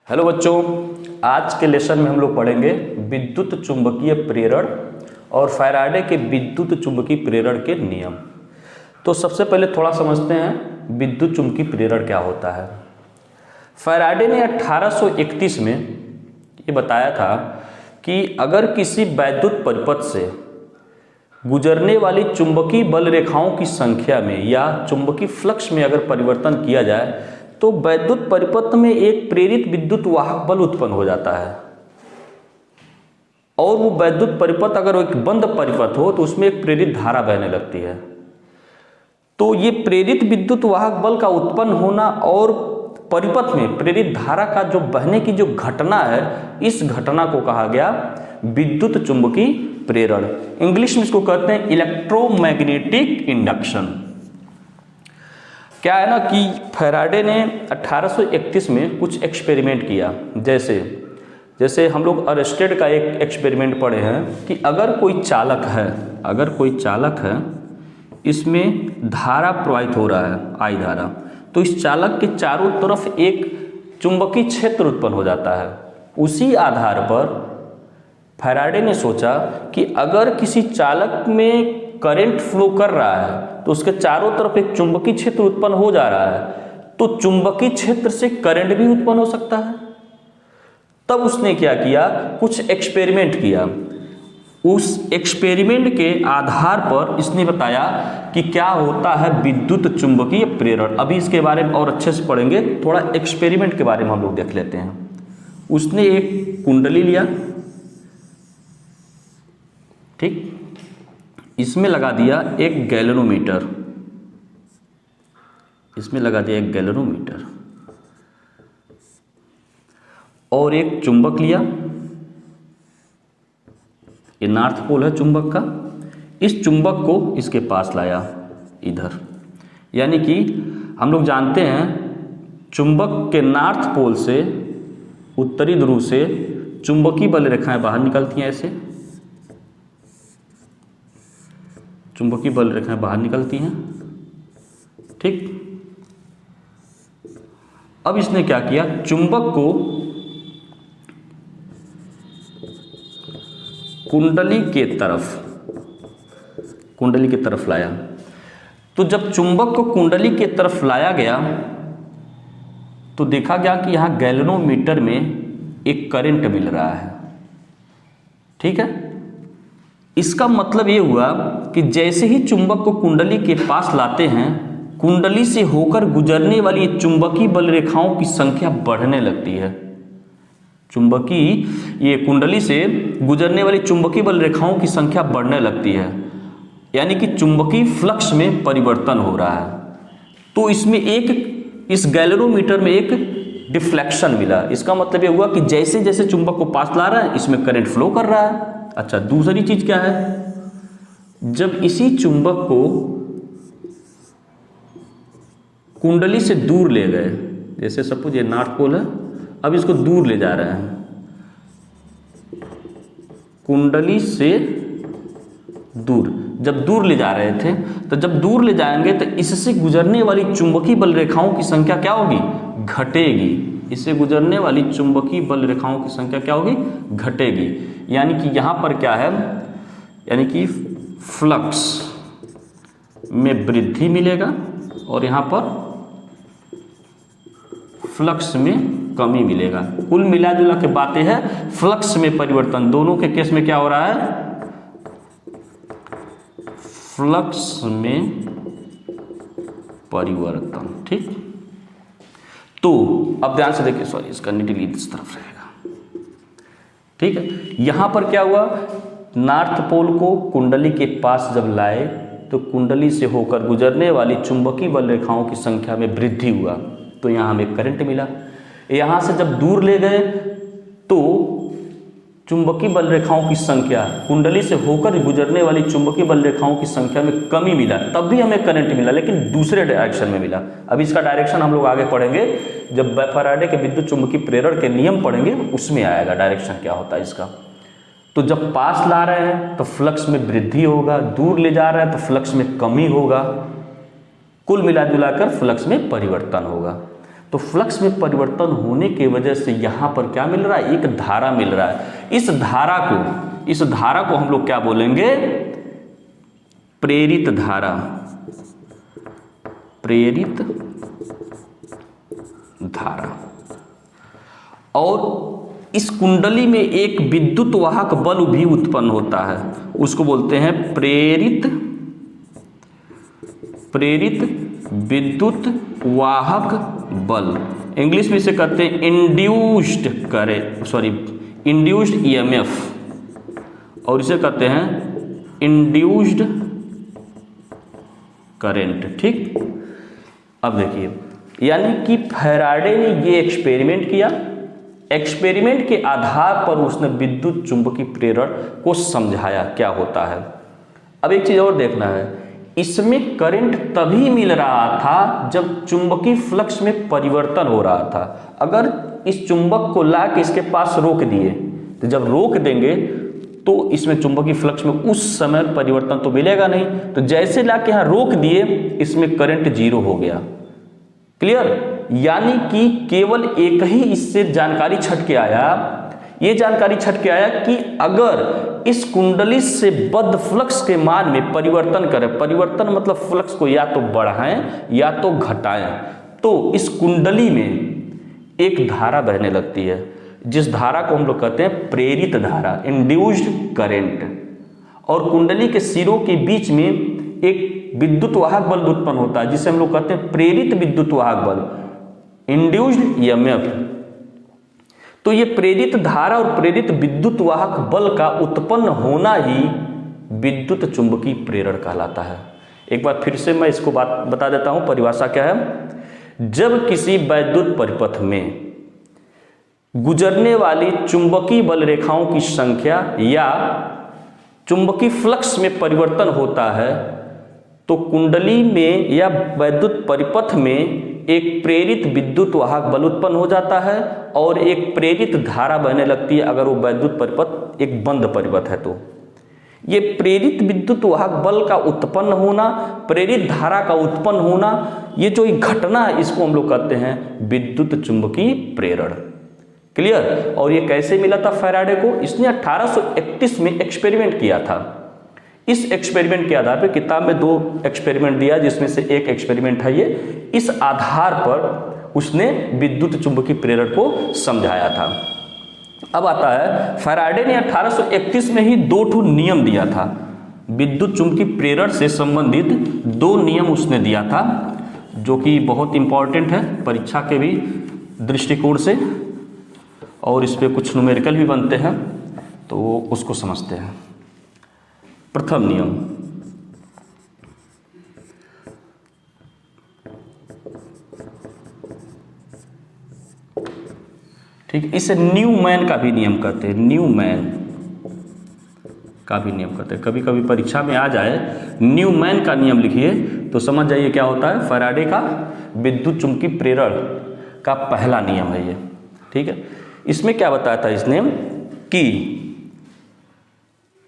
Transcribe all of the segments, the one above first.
Hello बच्चों, आज के लेसन में हम लोग पढ़ेंगे विद्युत चुंबकीय प्रेरण और फैराडे के विद्युत चुंबकीय प्रेरण के नियम। तो सबसे पहले थोड़ा समझते हैं विद्युत चुंबकीय प्रेरण क्या होता है। फैराडे ने 1831 में ये बताया था कि अगर किसी वैद्युत परिपथ से गुजरने वाली चुंबकीय बल रेखाओं की संख्या में या चुंबकीय फ्लक्स में अगर परिवर्तन किया जाए तो वैद्युत परिपथ में एक प्रेरित विद्युत वाहक बल उत्पन्न हो जाता है। और वो वैद्युत परिपथ अगर एक बंद परिपथ हो तो उसमें एक प्रेरित धारा बहने लगती है। तो ये प्रेरित विद्युत वाहक बल का उत्पन्न होना और परिपथ में प्रेरित धारा का जो बहने की जो घटना है, इस घटना को कहा गया विद्युत चुंबकीय प्रेरण। इंग्लिश में इसको कहते हैं इलेक्ट्रोमैग्नेटिक इंडक्शन। क्या है ना कि फैराडे ने 1831 में कुछ एक्सपेरिमेंट किया। जैसे हम लोग अरेस्टेड का एक एक्सपेरिमेंट पढ़े हैं कि अगर कोई चालक है इसमें धारा प्रवाहित हो रहा है, आई धारा, तो इस चालक के चारों तरफ एक चुंबकीय क्षेत्र उत्पन्न हो जाता है। उसी आधार पर फैराडे ने सोचा कि अगर किसी चालक में करंट फ्लो कर रहा है तो उसके चारों तरफ एक चुंबकीय क्षेत्र उत्पन्न हो जा रहा है, तो चुंबकीय क्षेत्र से करंट भी उत्पन्न हो सकता है। तब उसने क्या किया, कुछ एक्सपेरिमेंट किया। उस एक्सपेरिमेंट के आधार पर इसने बताया कि क्या होता है विद्युत चुंबकीय प्रेरण। अभी इसके बारे में और अच्छे से पढ़ेंगे, थोड़ा एक्सपेरिमेंट के बारे में हम लोग देख लेते हैं। उसने एक कुंडली लिया, ठीक, इसमें लगा दिया एक गैल्वेनोमीटर, और एक चुंबक लिया। ये नॉर्थ पोल है चुंबक का। इस चुंबक को इसके पास लाया इधर, यानी कि हम लोग जानते हैं चुंबक के नॉर्थ पोल से, उत्तरी ध्रुव से चुंबकीय बल रेखाएं बाहर निकलती हैं। ऐसे चुंबकीय बल रेखाएं बाहर निकलती हैं, ठीक। अब इसने क्या किया, चुंबक को कुंडली के तरफ लाया। तो जब चुंबक को कुंडली के तरफ लाया गया तो देखा गया कि यहां गैल्वेनोमीटर में एक करंट मिल रहा है, ठीक है। इसका मतलब ये हुआ कि जैसे ही चुंबक को कुंडली के पास लाते हैं, कुंडली से होकर गुजरने वाली चुंबकीय बल रेखाओं की संख्या बढ़ने लगती है। ये कुंडली से गुजरने वाली चुंबकीय बल रेखाओं की संख्या बढ़ने लगती है, यानी कि चुंबकीय फ्लक्स में परिवर्तन हो रहा है। तो इसमें इस गैल्वेनोमीटर में एक डिफ्लेक्शन मिला। इसका मतलब ये हुआ कि जैसे जैसे चुंबक को पास ला रहा है, इसमें करंट फ्लो कर रहा है। अच्छा, दूसरी चीज क्या है, जब इसी चुंबक को कुंडली से दूर ले गए, जैसे सपोज ये नॉर्थ पोल है, अब इसको दूर ले जा रहे हैं, कुंडली से दूर। जब दूर ले जा रहे थे, तो जब दूर ले जाएंगे तो इससे गुजरने वाली चुंबकीय बल रेखाओं की संख्या क्या होगी, घटेगी। इससे गुजरने वाली चुंबकीय बल रेखाओं की संख्या क्या होगी, घटेगी। यानी कि यहां पर क्या है, यानी कि फ्लक्स में वृद्धि मिलेगा और यहां पर फ्लक्स में कमी मिलेगा। कुल मिला जुला के बातें हैं, फ्लक्स में परिवर्तन। दोनों के केस में क्या हो रहा है, फ्लक्स में परिवर्तन, ठीक। तो अब ध्यान से देखिए, सॉरी इसका नीडल इस तरफ रहेगा, ठीक है। यहां पर क्या हुआ, नॉर्थ पोल को कुंडली के पास जब लाए तो कुंडली से होकर गुजरने वाली चुंबकीय बल रेखाओं की संख्या में वृद्धि हुआ, तो यहां हमें करंट मिला। यहां से जब दूर ले गए तो चुंबकीय बल रेखाओं की संख्या, कुंडली से होकर गुजरने वाली चुंबकीय बल रेखाओं की संख्या में कमी मिला, तब भी हमें करंट मिला, लेकिन दूसरे डायरेक्शन में मिला। अब इसका डायरेक्शन हम लोग आगे पढ़ेंगे, जब फैराडे के विद्युत चुंबकीय प्रेरण के नियम पढ़ेंगे उसमें आएगा डायरेक्शन क्या होता है इसका। तो जब पास ला रहे हैं तो फ्लक्स में वृद्धि होगा, दूर ले जा रहे हैं तो फ्लक्स में कमी होगा, कुल मिला जुलाकर फ्लक्स में परिवर्तन होगा। तो फ्लक्स में परिवर्तन होने की वजह से यहाँ पर क्या मिल रहा है, एक धारा मिल रहा है। इस धारा को हम लोग क्या बोलेंगे, प्रेरित धारा, प्रेरित धारा। और इस कुंडली में एक विद्युत वाहक बल भी उत्पन्न होता है, उसको बोलते हैं प्रेरित विद्युत वाहक बल। इंग्लिश में इसे कहते हैं इंड्यूस्ड ईएमएफ, और इसे कहते हैं इंड्यूस्ड करंट। ठीक, अब देखिए, यानी कि फैराडे ने ये एक्सपेरिमेंट किया, एक्सपेरिमेंट के आधार पर उसने विद्युत चुंबकीय प्रेरण को समझाया क्या होता है। अब एक चीज और देखना है, इसमें करंट तभी मिल रहा था जब चुंबकीय फ्लक्स में परिवर्तन हो रहा था। अगर इस चुंबक को ला के इसके पास रोक दिए, तो जब रोक देंगे तो इसमें चुंबकीय फ्लक्स में उस समय परिवर्तन तो मिलेगा नहीं, तो जैसे ला के यहाँ रोक दिए इसमें करंट जीरो हो गया। क्लियर, यानी कि केवल एक ही इससे जानकारी छट के आया, ये जानकारी छट के आया कि अगर इस कुंडली से बद्ध फ्लक्स के मान में परिवर्तन करें, परिवर्तन मतलब फ्लक्स को या तो बढ़ाएं या तो घटाएं, तो इस कुंडली में एक धारा बहने लगती है, जिस धारा को हम लोग कहते हैं प्रेरित धारा, इंड्यूस्ड करंट। और कुंडली के सिरों के बीच में एक विद्युत वाहक बल उत्पन्न होता है, जिसे हम लोग कहते हैं प्रेरित विद्युत वाहक बल, इंड्यूस्ड ईएमएफ। तो ये प्रेरित धारा और प्रेरित विद्युत वाहक बल का उत्पन्न होना ही विद्युत चुंबकीय प्रेरण कहलाता है। एक बार फिर से मैं इसको बात बता देता हूं, परिभाषा क्या है। जब किसी वैद्युत परिपथ में गुजरने वाली चुंबकीय बल रेखाओं की संख्या या चुंबकीय फ्लक्स में परिवर्तन होता है, तो कुंडली में या वैद्युत परिपथ में एक प्रेरित विद्युत वाहक बल उत्पन्न हो जाता है और एक प्रेरित धारा बहने लगती है, अगर वो वैद्युत परिपथ एक बंद परिपथ है तो। ये प्रेरित विद्युत वाहक बल का उत्पन्न होना, प्रेरित धारा का उत्पन्न होना, ये जो एक घटना है, इसको हम लोग कहते हैं विद्युत चुंबकीय प्रेरण। क्लियर। और ये कैसे मिला था फैराडे को, इसने 1831 में एक्सपेरिमेंट किया था। इस एक्सपेरिमेंट के आधार पर किताब में 2 एक्सपेरिमेंट दिया, जिसमें से एक एक्सपेरिमेंट है ये, इस आधार पर उसने विद्युत चुंबकीय प्रेरण को समझाया था। अब आता है, फैराडे ने 1831 में ही 2 नियम दिया था, विद्युत चुंबकीय प्रेरण से संबंधित 2 नियम उसने दिया था, जो कि बहुत इंपॉर्टेंट है परीक्षा के भी दृष्टिकोण से, और इस पर कुछ न्यूमेरिकल भी बनते हैं, तो उसको समझते हैं। प्रथम नियम, ठीक, इसे न्यूमैन का भी नियम कहते हैं, न्यूमैन का भी नियम कहते हैं। कभी कभी परीक्षा में आ जाए न्यूमैन का नियम लिखिए तो समझ जाइए क्या होता है। फैराडे का विद्युत चुंबकीय प्रेरण का पहला नियम है ये, ठीक है। इसमें क्या बताया था इसने कि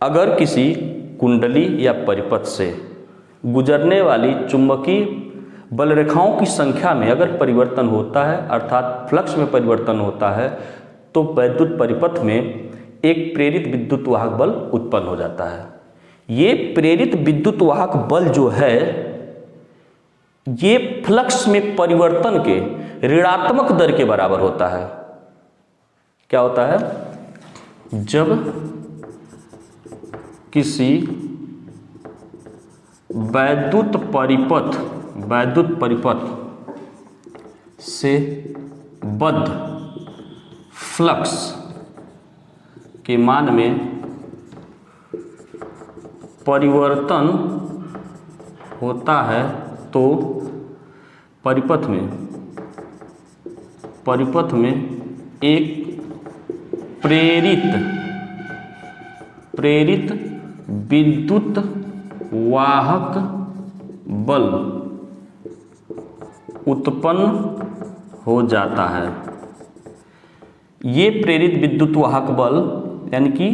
अगर किसी कुंडली या परिपथ से गुजरने वाली चुंबकीय बल रेखाओं की संख्या में अगर परिवर्तन होता है, अर्थात फ्लक्स में परिवर्तन होता है, तो वैद्युत परिपथ में एक प्रेरित विद्युत वाहक बल उत्पन्न हो जाता है। ये प्रेरित विद्युत वाहक बल जो है, ये फ्लक्स में परिवर्तन के ऋणात्मक दर के बराबर होता है। क्या होता है, जब किसी वैद्युत परिपथ से बद्ध फ्लक्स के मान में परिवर्तन होता है, तो परिपथ में एक प्रेरित विद्युत वाहक बल उत्पन्न हो जाता है। ये प्रेरित विद्युत वाहक बल, यानी कि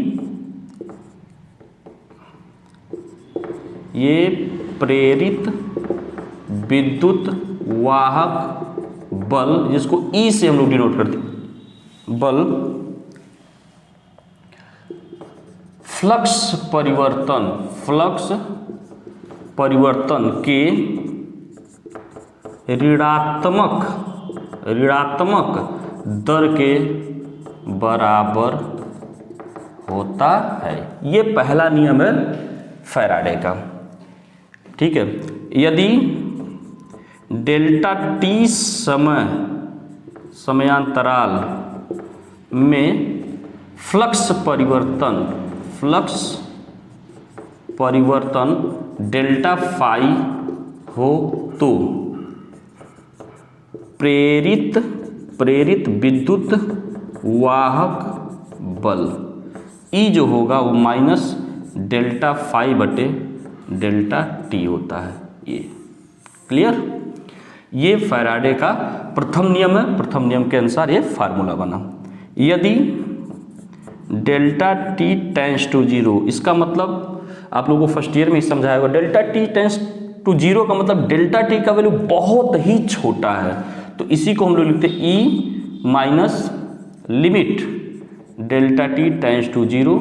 ये प्रेरित विद्युत वाहक बल, जिसको ई से हम लोग डिनोट करते हैं, बल फ्लक्स परिवर्तन के ऋणात्मक दर के बराबर होता है। ये पहला नियम है फैराडे का। ठीक है, यदि डेल्टा टी समयांतराल में फ्लक्स परिवर्तन डेल्टा फाई हो तो प्रेरित विद्युत वाहक बल ई जो होगा वो माइनस डेल्टा फाई बटे डेल्टा टी होता है। ये क्लियर? ये फैराडे का प्रथम नियम है। प्रथम नियम के अनुसार ये फार्मूला बना। यदि delta t tends to zero, इसका मतलब आप लोगों को फर्स्ट ईयर में ही समझाया होगा, delta t tends to zero का मतलब डेल्टा टी का वैल्यू बहुत ही छोटा है, तो इसी को हम लोग लिखते हैं e minus limit delta t tends to zero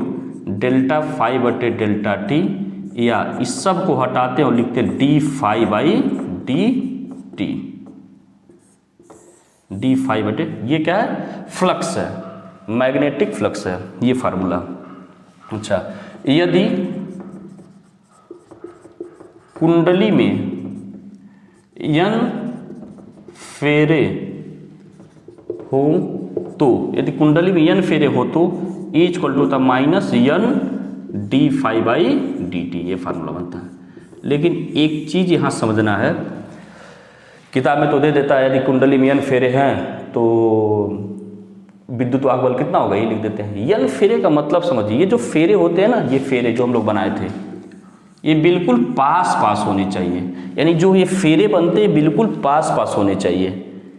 delta phi बटे डेल्टा टी, या इस सब को हटाते हैं और लिखते हैं d phi by d t, d phi बटे, ये क्या है? फ्लक्स है, मैग्नेटिक फ्लक्स है ये फार्मूला। अच्छा, यदि कुंडली में n फेरे हो तो, यदि कुंडली में n फेरे हो तो E इक्वल टू होता है minus n d phi by d t, ये फार्मूला बनता है। लेकिन एक चीज यहां समझना है, किताब में तो दे देता है यदि कुंडली में n फेरे हैं तो विद्युत वाहक बल कितना होगा, ये लिख देते हैं। n फेरे का मतलब समझिए, ये जो फेरे होते हैं ना, ये फेरे जो हम लोग बनाए थे, ये बिल्कुल पास होने चाहिए, यानी जो ये फेरे बनते हैं बिल्कुल पास होने चाहिए,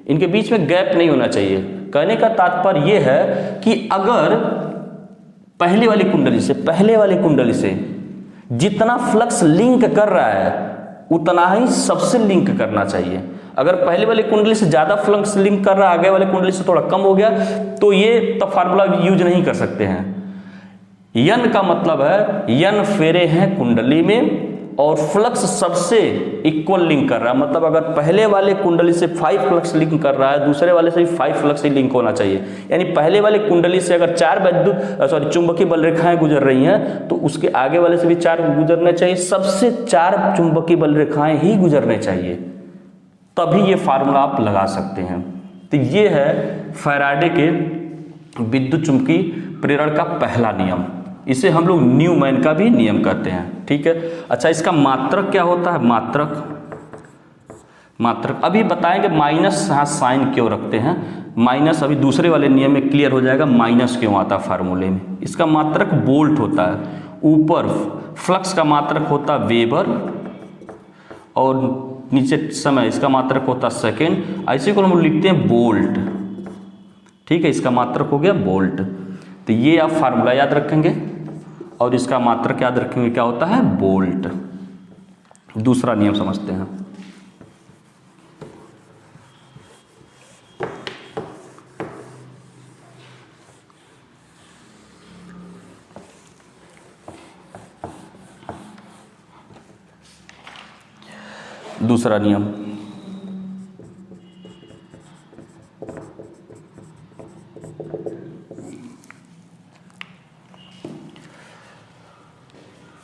इनके बीच में गैप नहीं होना चाहिए। कहने का तात्पर्य ये है कि अगर पहले वाली कुंडली से जितना फ्लक्स लिंक कर रहा है उतना ही सबसे लिंक करना चाहिए। अगर पहले वाली कुंडली से ज्यादा फ्लक्स लिंक कर रहा है, आगे वाली कुंडली से थोड़ा कम हो गया, तो ये तब फार्मूला यूज नहीं कर सकते हैं। यन का मतलब है यन फेरे हैं कुंडली में और फ्लक्स सबसे इक्वल लिंक कर रहा है, मतलब अगर पहले वाले कुंडली से 5 फ्लक्स लिंक कर रहा है, दूसरे वाले से भी 5 फ्लक्स ही लिंक होना चाहिए। यानी पहले वाले कुंडली से अगर 4 चुंबकीय बल रेखाएं गुजर रही हैं तो उसके आगे वाले से भी 4 गुजरने चाहिए, सबसे 4 चुंबकीय बल रेखाएं ही गुजरने चाहिए, तभी ये फार्मूला आप लगा सकते हैं। तो ये है फैराडे के विद्युत चुंबकीय प्रेरण का पहला नियम। इसे हम लोग न्यूमैन का भी नियम कहते हैं। ठीक है, अच्छा, इसका मात्रक क्या होता है? मात्रक अभी बताएंगे। माइनस यहाँ साइन क्यों रखते हैं, माइनस अभी दूसरे वाले नियम में क्लियर हो जाएगा माइनस क्यों आता है फार्मूले में। इसका मात्रक वोल्ट होता है, ऊपर फ्लक्स का मात्रक होता है वेबर और नीचे समय, इसका मात्रक होता है सेकेंड, ऐसे को हम लिखते हैं वोल्ट। ठीक है, इसका मात्रक हो गया वोल्ट। तो ये आप फार्मूला याद रखेंगे और इसका मात्रक याद रखेंगे, क्या होता है? वोल्ट। दूसरा नियम समझते हैं। दूसरा नियम,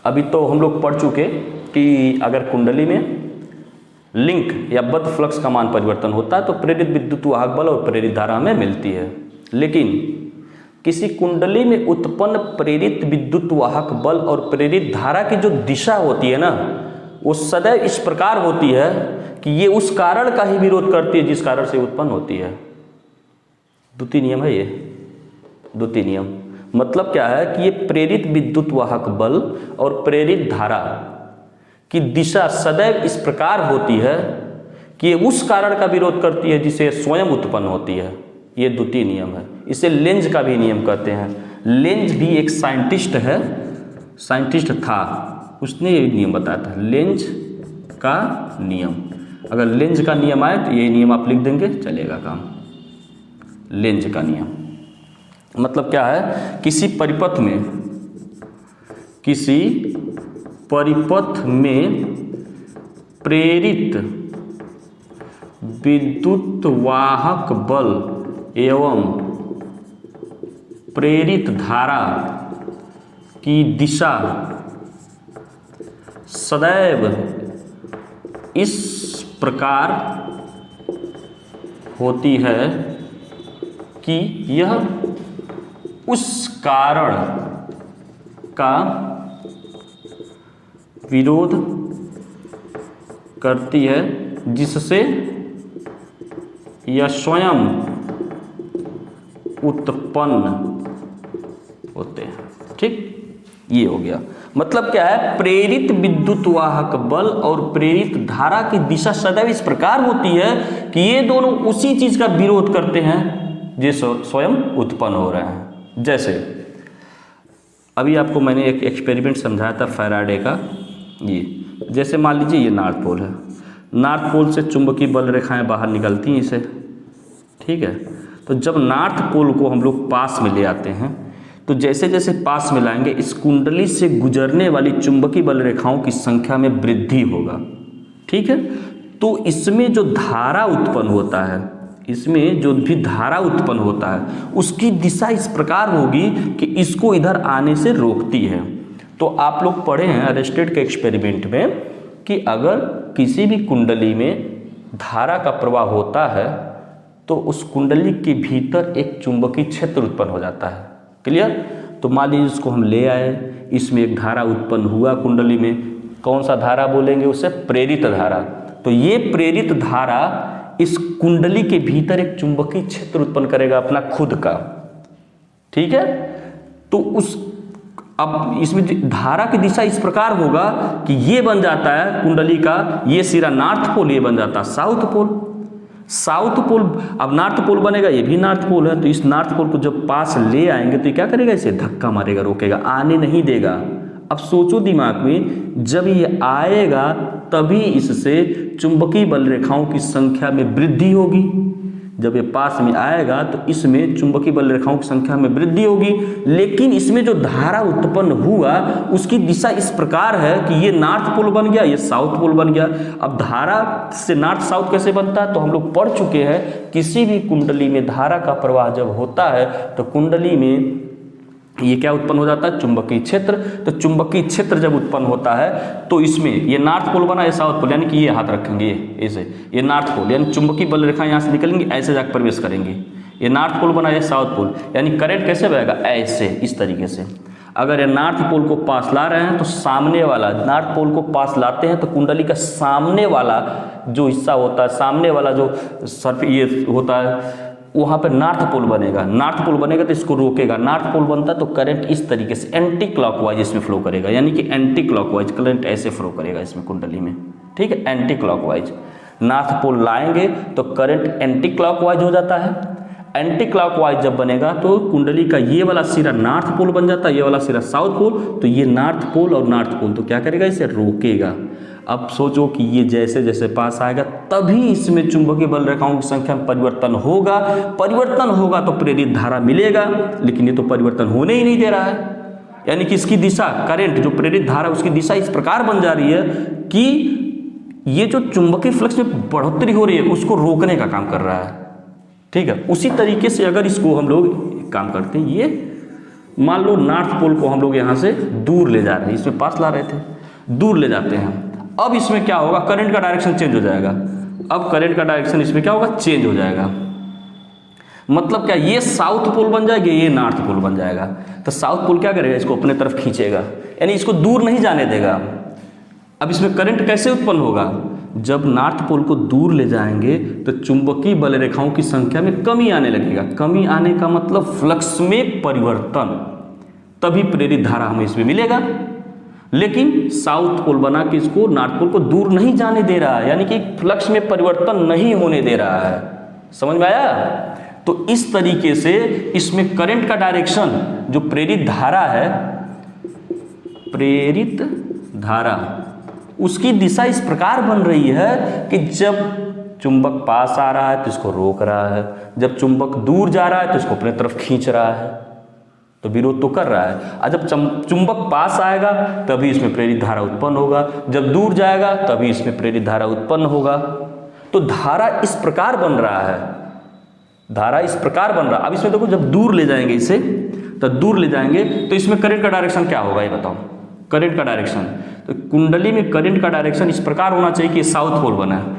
अभी तो हम लोग पढ़ चुके कि अगर कुंडली में लिंक या बद्ध फ्लक्स का मान परिवर्तन होता है तो प्रेरित विद्युत वाहक बल और प्रेरित धारा हमें मिलती है। लेकिन किसी कुंडली में उत्पन्न प्रेरित विद्युत वाहक बल और प्रेरित धारा की जो दिशा होती है ना, वो सदैव इस प्रकार होती है कि ये उस कारण का ही विरोध करती है जिस कारण से उत्पन्न होती है। द्वितीय नियम है ये, द्वितीय नियम। मतलब क्या है कि ये प्रेरित विद्युत वाहक बल और प्रेरित धारा की दिशा सदैव इस प्रकार होती है कि ये उस कारण का विरोध करती है जिसे स्वयं उत्पन्न होती है। ये द्वितीय नियम है। इसे लेंज का भी नियम कहते हैं। लेंज भी एक साइंटिस्ट है, साइंटिस्ट था, उसने ये नियम बताया था, लेंज का नियम। अगर लेंज का नियम आए तो ये नियम आप लिख देंगे, चलेगा काम। लेंज का नियम मतलब क्या है, किसी परिपथ में प्रेरित विद्युत वाहक बल एवं प्रेरित धारा की दिशा सदैव इस प्रकार होती है कि यह उस कारण का विरोध करती है जिससे यह स्वयं उत्पन्न होते हैं। ठीक, ये हो गया। मतलब क्या है, प्रेरित विद्युत वाहक बल और प्रेरित धारा की दिशा सदैव इस प्रकार होती है कि ये दोनों उसी चीज का विरोध करते हैं जो स्वयं उत्पन्न हो रहे हैं। जैसे अभी आपको मैंने एक एक्सपेरिमेंट समझाया था फैराडे का। ये जैसे मान लीजिए ये नॉर्थ पोल है, नॉर्थ पोल से चुंबकीय बल रेखाएं बाहर निकलती हैं इसे, ठीक है। तो जब नॉर्थ पोल को हम लोग पास में ले आते हैं तो जैसे जैसे पास में लाएंगे इस कुंडली से गुजरने वाली चुंबकीय बल रेखाओं की संख्या में वृद्धि होगा, ठीक है। तो इसमें जो धारा उत्पन्न होता है, इसमें जो भी धारा उत्पन्न होता है उसकी दिशा इस प्रकार होगी कि इसको इधर आने से रोकती है। तो आप लोग पढ़े हैं अरेस्टेड के एक्सपेरिमेंट में कि अगर किसी भी कुंडली में धारा का प्रवाह होता है तो उस कुंडली के भीतर एक चुंबकीय क्षेत्र उत्पन्न हो जाता है। क्लियर। तो मान लीजिए इसको हम ले आए, इसमें एक धारा उत्पन्न हुआ कुंडली में, कौन सा धारा बोलेंगे उसे, प्रेरित धारा। तो ये प्रेरित धारा इस कुंडली के भीतर एक चुंबकीय क्षेत्र उत्पन्न करेगा अपना खुद का, ठीक है। तो उस अब इसमें धारा की दिशा इस प्रकार होगा कि ये बन जाता है कुंडली का ये सिरा नॉर्थ पोल, ये बन जाता है साउथ पोल। साउथ पोल, अब नॉर्थ पोल बनेगा, ये भी नॉर्थ पोल है। तो इस नॉर्थ पोल को जब पास ले आएंगे तो ये क्या करेगा, इसे धक्का मारेगा, रोकेगा, आने नहीं देगा। अब सोचो दिमाग में, जब ये आएगा तभी इससे चुंबकीय बल रेखाओं की संख्या में वृद्धि होगी। जब ये पास में आएगा तो इसमें चुंबकीय बल रेखाओं की संख्या में वृद्धि होगी, लेकिन इसमें जो धारा उत्पन्न हुआ उसकी दिशा इस प्रकार है कि ये नॉर्थ पोल बन गया, ये साउथ पोल बन गया। अब धारा से नॉर्थ साउथ कैसे बनता है तो हम लोग पढ़ चुके हैं। किसी भी कुंडली में धारा का प्रवाह जब होता है तो कुंडली में ये क्या उत्पन्न हो जाता है, चुंबकीय क्षेत्र। तो चुंबकीय क्षेत्र जब उत्पन्न होता है तो इसमें ये नॉर्थ पोल बना, ये साउथ पोल, यानी कि ये हाथ रखेंगे ऐसे, ये नॉर्थ पोल, यानी चुंबकीय बल रेखा यहाँ से निकलेंगी, ऐसे जाकर प्रवेश करेंगी। ये नॉर्थ पोल बना, ये साउथ पोल, यानी करंट कैसे बहेगा, ऐसे, इस तरीके से। अगर ये नॉर्थ पोल को पास ला रहे हैं तो सामने वाला, नॉर्थ पोल को पास लाते हैं तो कुंडली का सामने वाला जो हिस्सा होता है, सामने वाला जो सर्फ ये होता है, वहाँ पर नॉर्थ पोल बनेगा। नॉर्थ पोल बनेगा तो इसको रोकेगा। नॉर्थ पोल बनता है तो करंट इस तरीके से एंटी क्लॉकवाइज इसमें फ्लो करेगा, यानी कि एंटी क्लॉकवाइज करंट ऐसे फ्लो करेगा इसमें कुंडली में, ठीक है, एंटी क्लॉकवाइज। नॉर्थ पोल लाएंगे तो करंट एंटी क्लॉकवाइज हो जाता है। एंटी क्लॉकवाइज जब बनेगा तो कुंडली का ये वाला सिरा नॉर्थ पोल बन जाता है, ये वाला सिरा साउथ पोल। तो ये नॉर्थ पोल और नॉर्थ पोल तो क्या करेगा, इसे रोकेगा। अब सोचो कि ये जैसे जैसे पास आएगा तभी इसमें चुंबकीय बल रेखाओं की संख्या में परिवर्तन होगा। परिवर्तन होगा तो प्रेरित धारा मिलेगा, लेकिन ये तो परिवर्तन होने ही नहीं दे रहा है। यानी कि इसकी दिशा, करंट जो प्रेरित धारा उसकी दिशा इस प्रकार बन जा रही है कि ये जो चुंबकीय फ्लक्स में बढ़ोतरी हो रही है उसको रोकने का काम कर रहा है, ठीक है। उसी तरीके से अगर इसको हम लोग काम करते हैं, ये मान लो नॉर्थ पोल को हम लोग यहाँ से दूर ले जा रहे हैं, इसमें पास ला रहे थे, दूर ले जाते हैं। अब इसमें क्या होगा, करंट का डायरेक्शन चेंज हो जाएगा। अब करंट का डायरेक्शन इसमें क्या होगा, चेंज हो जाएगा। मतलब क्या, ये साउथ पोल बन जाएगा, ये नॉर्थ पोल बन जाएगा। तो साउथ पोल क्या करेगा, इसको अपने तरफ खींचेगा, यानी इसको दूर नहीं जाने देगा। अब इसमें करंट कैसे उत्पन्न होगा, जब नॉर्थ पोल को दूर ले जाएंगे तो चुंबकीय बल रेखाओं की संख्या में कमी आने लगेगा। कमी आने का मतलब फ्लक्स में परिवर्तन, तभी प्रेरित धारा हमें इसमें मिलेगा। लेकिन साउथ पोल बना के इसको नॉर्थ पोल को दूर नहीं जाने दे रहा है, यानी कि फ्लक्स में परिवर्तन नहीं होने दे रहा है। समझ में आया। तो इस तरीके से इसमें करंट का डायरेक्शन, जो प्रेरित धारा है, प्रेरित धारा उसकी दिशा इस प्रकार बन रही है कि जब चुंबक पास आ रहा है तो इसको रोक रहा है, जब चुंबक दूर जा रहा है तो इसको अपने तरफ खींच रहा है, तो विरोध तो कर रहा है। और जब चुंबक पास आएगा तभी इसमें प्रेरित धारा उत्पन्न होगा, जब दूर जाएगा तभी इसमें प्रेरित धारा उत्पन्न होगा। तो धारा इस प्रकार बन रहा है, धारा इस प्रकार बन रहा है। अब इसमें देखो, जब दूर ले जाएंगे इसे, तो दूर ले जाएंगे तो इसमें करंट का डायरेक्शन क्या होगा, ये बताओ। करंट का डायरेक्शन, तो कुंडली में करंट का डायरेक्शन इस प्रकार होना चाहिए कि साउथ पोल बना है,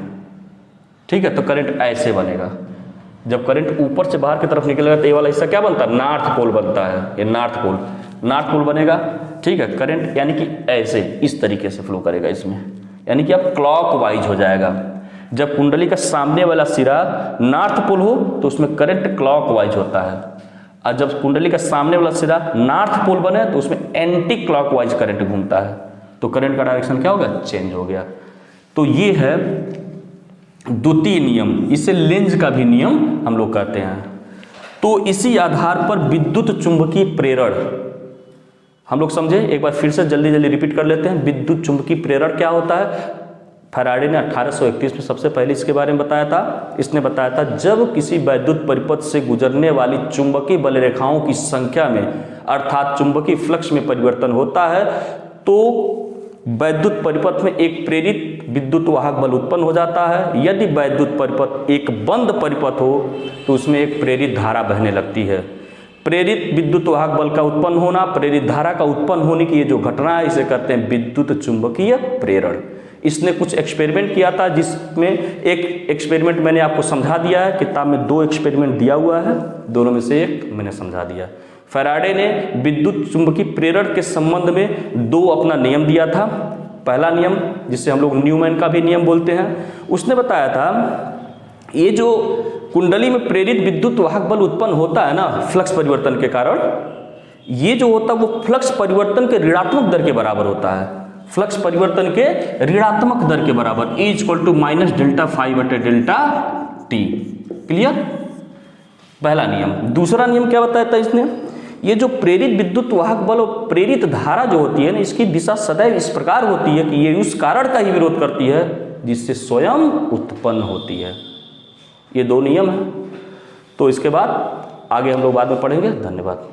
ठीक है। तो करंट ऐसे बनेगा, जब करंट ऊपर से बाहर की तरफ निकलेगा तो ये वाला हिस्सा क्या बनता है, नॉर्थ पोल बनता है, ये नॉर्थ पोल बनेगा, ठीक है। करंट यानी कि ऐसे इस तरीके से फ्लो करेगा इसमें, यानी कि अब क्लॉकवाइज हो जाएगा। जब कुंडली का सामने वाला सिरा नॉर्थ पोल हो तो उसमें करंट क्लॉकवाइज होता है, और जब कुंडली का सामने वाला सिरा नॉर्थ पोल बने तो उसमें एंटी क्लॉकवाइज करंट घूमता है, तो करंट का डायरेक्शन क्या हो गया, चेंज हो गया। तो ये है द्वितीय नियम, इसे लेंज का भी नियम हम लोग कहते हैं। तो इसी आधार पर विद्युत चुंबकीय प्रेरण हम लोग समझे, एक बार फिर से जल्दी जल्दी रिपीट कर लेते हैं। विद्युत चुंबकीय प्रेरण क्या होता है, फैराडे ने 1831 में सबसे पहले इसके बारे में बताया था। इसने बताया था जब किसी वैद्युत परिपथ से गुजरने वाली चुंबकीय बल रेखाओं की संख्या में अर्थात चुंबकीय फ्लक्स में परिवर्तन होता है तो वैद्युत परिपथ में एक प्रेरित विद्युत वाहक बल उत्पन्न हो जाता है। यदि वैद्युत परिपथ एक बंद परिपथ हो तो उसमें एक प्रेरित धारा बहने लगती है। प्रेरित विद्युत वाहक बल का उत्पन्न होना, प्रेरित धारा का उत्पन्न होने की ये जो घटना है इसे कहते हैं विद्युत चुंबकीय प्रेरण। इसने कुछ एक्सपेरिमेंट किया था, जिसमें एक एक्सपेरिमेंट मैंने आपको समझा दिया है, किताब में 2 एक्सपेरिमेंट दिया हुआ है, दोनों में से एक मैंने समझा दिया। फैराडे ने विद्युत चुंबकीय प्रेरण के संबंध में 2 अपना नियम दिया था। पहला नियम, जिसे हम लोग न्यूमैन का भी नियम बोलते हैं, उसने बताया था ये जो कुंडली में प्रेरित विद्युत वाहक बल उत्पन्न होता है ना फ्लक्स परिवर्तन के कारण, ये जो होता है वो फ्लक्स परिवर्तन के ऋणात्मक दर के बराबर होता है। फ्लक्स परिवर्तन के ऋणात्मक दर के बराबर, E = -Δ∅/Δt। क्लियर, पहला नियम। दूसरा नियम क्या बताया था इसने, ये जो प्रेरित विद्युत वाहक बल और प्रेरित धारा जो होती है ना, इसकी दिशा सदैव इस प्रकार होती है कि ये उस कारण का ही विरोध करती है जिससे स्वयं उत्पन्न होती है। ये 2 नियम है। तो इसके बाद आगे हम लोग बाद में पढ़ेंगे। धन्यवाद।